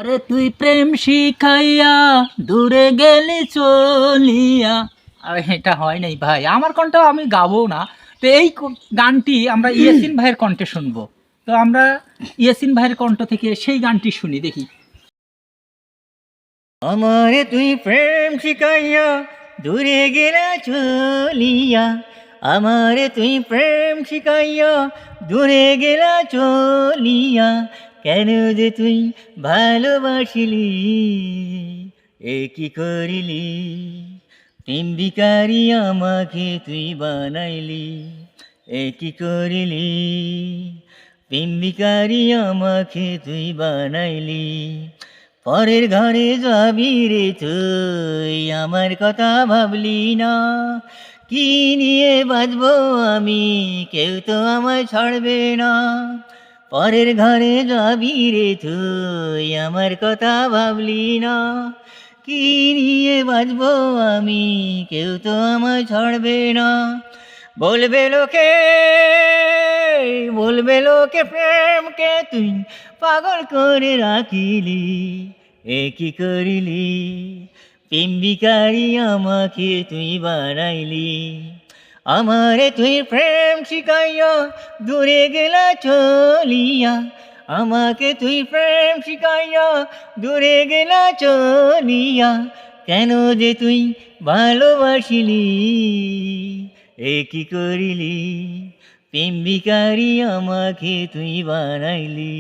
আরে তুই প্রেম শিখাইয়া দূরে গেলি চলিয়া। আরে এটা হয় নাই ভাই, আমার কণ্ঠ আমি গাবো না। তো এই গানটি আমরা ইয়াসিন ভাইয়ের কণ্ঠে শুনবো। তো আমরা ইয়াসিন ভাইয়ের কণ্ঠ থেকে সেই গানটি শুনি দেখি। আমারে তুই প্রেম শিখাইয়া দূরে গেলা চলিয়া, আমারে তুই প্রেম শিখাইয়া দূরে গেলা চলিয়া, কেন যে তুই ভালোবাসিলি এ কি করিলি, প্রেম ভিখারি আমাকে তুই বানাইলি এ কি করিলি, প্রেম ভিখারি আমাকে তুই বানাইলি, পরের ঘরে যাবি রে তুই আমার কথা ভাবলি না, কি নিয়ে বাঁচবো আমি কেউ তো আমায় ছাড়বে না, পরের ঘরে যাবি রে তুই আমার কথা ভাবলি না, কি নিয়ে বাঁচবো আমি কেউ তো আমায় ছাড়বে না, বলবে লোকে বলবে লোকে প্রেমকে তুই পাগল করে রাখিলি এ কি করিলি, প্রেম ভিখারি আমাকে তুই বানাইলি, আমারে তুই প্রেম শিখাইয়া দূরে গেলা চলিয়া, আমাকে তুই প্রেম শিখাইয়া দূরে গেলা চলিয়া, কেন যে তুই ভালোবাসিলি এ কি করিলি, প্রেম ভিখারি আমাকে তুই বানাইলি।